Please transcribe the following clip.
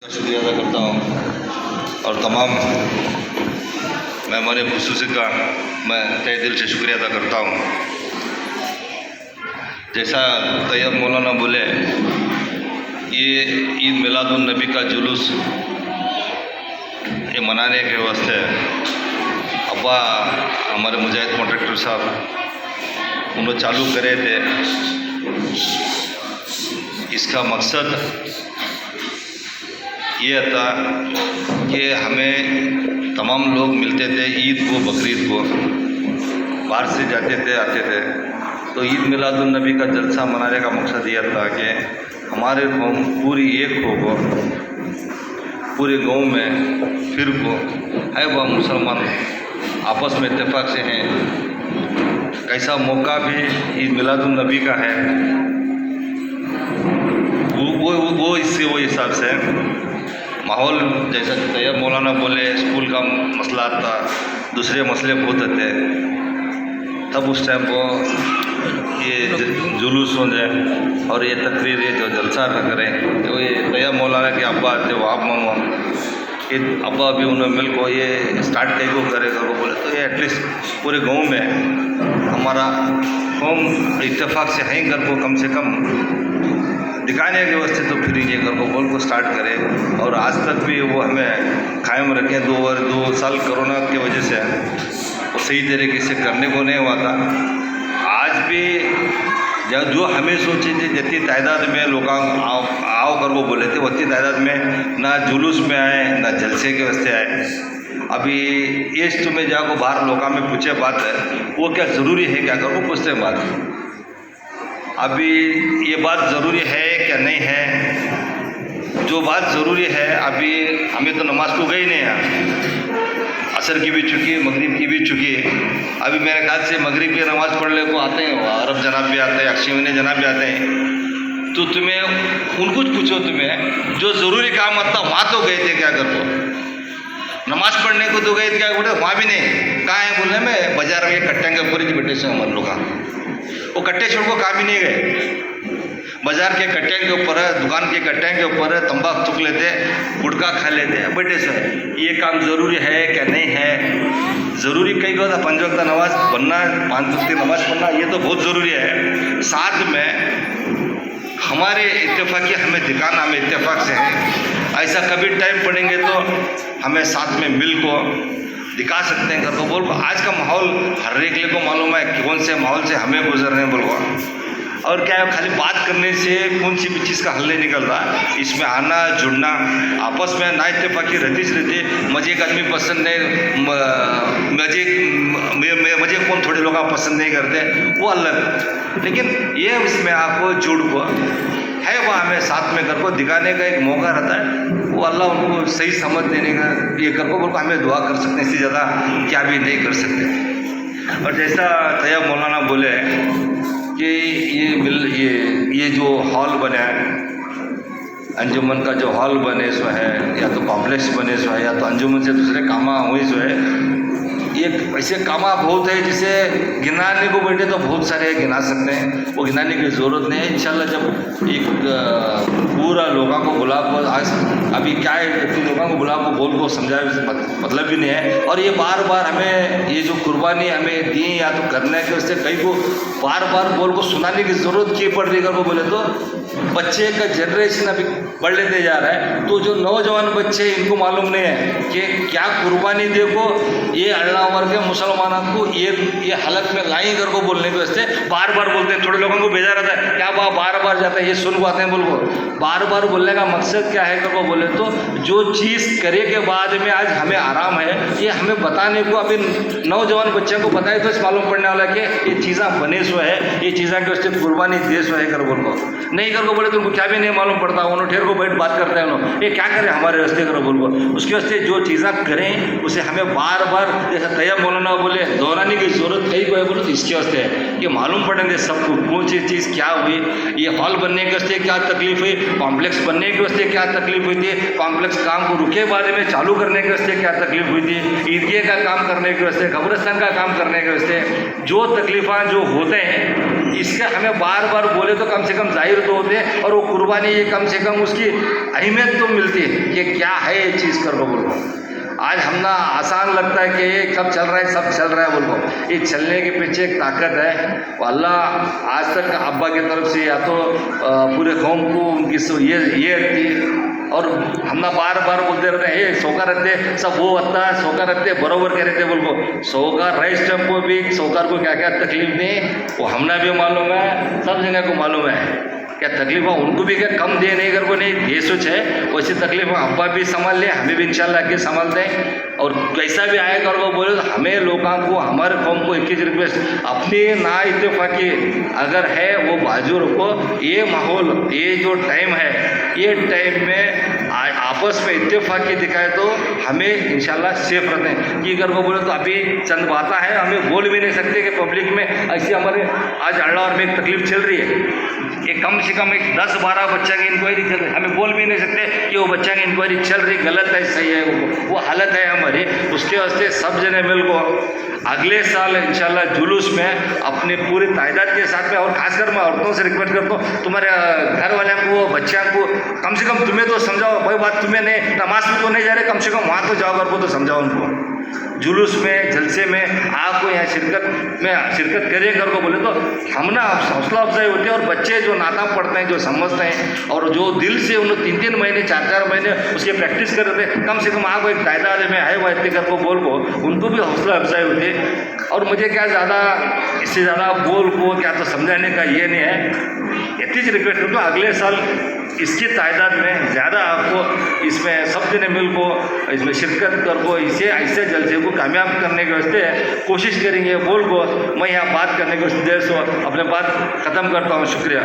शुक्रिया अदा करता हूँ और तमाम मेहमान खुसूसी का मैं तहे दिल से शुक्रिया अदा करता हूँ। जैसा तैयब मौलाना बोले, ये ईद मिलादुन्नबी का जुलूस ये मनाने के वास्ते अब्बा हमारे मुजाहिद कॉन्ट्रैक्टर साहब उन्होंने चालू करे थे। इसका मकसद ये था कि हमें तमाम लोग मिलते थे ईद को, बकरीद को, बाहर से जाते थे आते थे, तो ईद मिलादुन्नबी का जलसा मनाने का मकसद ये था कि हमारे कौम पूरी एक हो, पूरे गांव में फिर को है वह मुसलमान आपस में इत्तेफाक से हैं। कैसा मौका भी ईद मिलादुन्नबी का है, वो इससे वो हिसाब से माहौल जैसा तैयब मौलाना बोले, स्कूल का मसला था, दूसरे मसले बहुत थे, तब उस टाइम को ये जुलूस हो जाए और ये तकरीर ये जो जलसा न करें, तो ये तैयब मौलाना के अब्बा थे वहाँ मामा ये अब्बा भी उन्होंने मिल को ये स्टार्ट कई को करेगा वो बोले, तो ये एटलीस्ट पूरे गांव में हमारा कौम इत्तेफाक से है घर को कम से कम दिखाने के वास्ते, तो फिर ये घर को बोल को स्टार्ट करें। और आज तक भी वो हमें कायम रखें। 2 साल कोरोना की वजह से वो सही तरीके से करने को नहीं हुआ था। आज भी जो हमें सोचे थे जितनी तादाद में लोग आओ कर वो बोले थे, उतनी तादाद में ना जुलूस में आए ना जलसे के वास्ते आए। अभी ईस्ट में जाको बाहर लोगों में पूछे बात है, वो क्या ज़रूरी है क्या करो पूछते हैं बात। अभी ये बात ज़रूरी है क्या नहीं है, जो बात ज़रूरी है अभी हमें तो नमाज को गई नहीं है, असर की भी चुकी, मगरिब की भी चुकी। अभी मेरे ख्याल से मगरिब की नमाज़ पढ़ने को आते हैं, अरब जनाब भी आते हैं, अक्षयवनी जनाब भी आते हैं, तो तुम्हें उनको पूछो तुम्हें जो ज़रूरी काम आता वहाँ तो गए थे क्या करो, नमाज पढ़ने को तो गए थे क्या बोले, वहाँ भी नहीं। कहाँ है बोलने में बाजार में कट्टे के पूरी बैठे से हमारे लोग, वो कट्टे छोड़ को काम ही नहीं गए। बाजार के कट्टे के ऊपर, दुकान के कट्टे के ऊपर तंबाकू थूक लेते, गुटखा खा लेते, बैठे से ये काम ज़रूरी है क्या नहीं है। ज़रूरी कई को था 5 वक्त नमाज पढ़ना, 5 वक्त की नमाज पढ़ना, ये तो बहुत ज़रूरी है। साथ में हमारे इत्तेफाकी हमें दिखाना, हमें इत्तेफाक से है। ऐसा कभी टाइम पड़ेंगे तो हमें साथ में मिल को दिखा सकते हैं घर को बोल। आज का माहौल हर एक को मालूम है कौन से माहौल से हमें गुजरने हैं बोल। और क्या है, खाली बात करने से कौन सी भी चीज़ का हल नहीं निकल रहा। इसमें आना जुड़ना, आपस में ना इत्तेफाकी रहती। मज़े एक आदमी पसंद नहीं, मज़े कौन थोड़े लोग पसंद नहीं करते, वो अलग। लेकिन ये इसमें आपको जुड़ को है, वह हमें साथ में घर को दिखाने का एक मौका रहता है। वो अल्लाह उनको सही समझ देने का ये घर को हमें दुआ कर सकते हैं, इससे ज़्यादा क्या भी नहीं कर सकते। और जैसा तैयब मौलाना बोले कि ये जो हॉल बना है, अंजुमन का जो हॉल बने सो है, या तो कॉम्प्लेक्स बने सो है, या तो अंजुमन से दूसरे कामा हुए सो है, ये ऐसे कामा बहुत है जिसे गिनाने को बैठे तो बहुत सारे गिना सकते हैं, वो गिनाने की ज़रूरत नहीं है। इंशाल्लाह जब एक पूरा लोगों को बुला को, आज अभी क्या है लोगों को बुला को बोल को समझाए मतलब भी नहीं है। और ये बार बार हमें ये जो कुर्बानी हमें दी या तो करने के उससे कई को बार बार बोल को सुनाने की ज़रूरत क्यों पड़ रही है। बोले तो बच्चे का जनरेशन अभी बढ़ लेते जा रहा है, तो जो नौजवान बच्चे इनको मालूम नहीं है कि क्या कुर्बानी देखो ये अल्लाह उमर के मुसलमानों को ये हालत में लाई कर को बोलने के वास्ते बार बार बोलते हैं। थोड़े लोगों को भेजा रहता है क्या बार बार जाता है, ये सुन को आते हैं बोल को बार बार बोलने का मकसद क्या है कर बोले तो जो चीज़ करे के बाद में आज हमें आराम है, ये हमें बताने को अभी नौजवान बच्चों को बताए तो मालूम पड़ने वाला कि ये चीज़ें बने सो है, ये चीज़ें के वास्ते कुर्बानी दे सो है कर बोल को नहीं कर को बोले तो उनको क्या भी नहीं मालूम पड़ता। उन्होंने ठेर को बैठ बात करते हैं उन्होंने ये क्या करें हमारे वास्ते करो बोल को, उसके वास्ते जो चीज़ें करें उसे हमें बार बार जैसा तैयब मौलाना बोले दोहराने की जरूरत कहीं को है बोलो तो इसके वास्ते है कि मालूम पड़ेंगे सबको कौन सी चीज़ क्या हुई, ये हॉल बनने के वास्ते क्या तकलीफ हुई, कॉम्प्लेक्स बनने के वास्ते क्या तकलीफ हुई थी, कॉम्प्लेक्स काम को रुके बाद में चालू करने के वास्ते क्या तकलीफ हुई थी, ईदगाह का काम करने के वास्ते, कब्रिस्तान का काम करने के वास्ते जो तकलीफ़ा जो होते हैं इसका हमें बार बार बोले तो कम से कम जाहिर तो होते हैं, और वो कुर्बानी ये कम से कम उसकी अहमियत तो मिलती है, ये क्या है ये चीज़ कर बोलो। आज हमना आसान लगता है कि ये सब चल रहा है, सब चल रहा है बोलो, ये चलने के पीछे एक ताकत है। वो अल्लाह आज तक अब्बा की तरफ से या तो पूरे कौम को उनकी ये रखती, और हमना बार बार बोलते रहते हैं ये सोकर रहते सब वो होता है, सोकर रहते बरोबर कह रहते बोल को सोकर रईस टाइम को भी सोकर को क्या क्या तकलीफ नहीं वो हमना भी मालूम है, सब जगह को मालूम है क्या तकलीफ है, उनको भी क्या कम दे नहीं कर को नहीं ये सोच है, वैसी तकलीफ अब्बा भी संभाल ले, हमें भी इंशाल्लाह आगे संभाल दें। और कैसा भी आएगा और वो बोले तो हमें लोगों को हमारे कौम को एक ही रिक्वेस्ट अपनी ना इत्तेफाकी अगर है वो बाजू रखो। ये माहौल ये जो टाइम है ये टाइम में आपस में इत्तेफाकी दिखाए तो हमें इंशाल्लाह सेफ रहते हैं। कि अगर वो बोले तो अभी चंद बातें हैं, हमें बोल भी नहीं सकते कि पब्लिक में ऐसी हमारे आज अल्लाह में एक तकलीफ चल रही है, ये कम से कम एक 10-12 बच्चा की इंक्वायरी चल रही है, हमें बोल भी नहीं सकते कि वो बच्चा की इंक्वायरी चल रही गलत है सही है, वो हालत है हमारी। उसके वास्ते सब जने मिल को अगले साल इंशाल्लाह जुलूस में अपनी पूरी तादाद के साथ में, और खासकर मैं औरतों से रिक्वेस्ट करता हूँ तुम्हारे घर वाले को बच्चा को कम से कम तुम्हें तो समझाओ, कोई बात तुम्हें नहीं नमाज में तो नहीं जा रहे, कम से कम वहाँ तो जाओ, कर तो समझाओ उनको। जुलूस में जलसे में आपको यहाँ शिरकत करिए कर को बोले तो हम ना हौसला अफजाई होती है, और बच्चे जो नाता पढ़ते हैं जो समझते हैं और जो दिल से उन्हें 3-3 महीने 4-4 महीने उसकी प्रैक्टिस कर रहे थे, कम से कम आपको एक तादाद में है वो इतने कर को बोल को उनको भी हौसला अफजाई होती है। और मुझे क्या ज़्यादा इससे ज़्यादा बोल को क्या तो समझाने का ये नहीं है, इतनी रिक्वेस्ट करता हूँ अगले साल इसकी तादाद में ज़्यादा आपको इसमें सब जने मिल को इसमें शिरकत कर को इसे ऐसे जलसे को कामयाब करने के वास्ते कोशिश करेंगे बोल को। मैं यहाँ बात करने के वास्ते देर से अपने बात ख़त्म करता हूँ। शुक्रिया।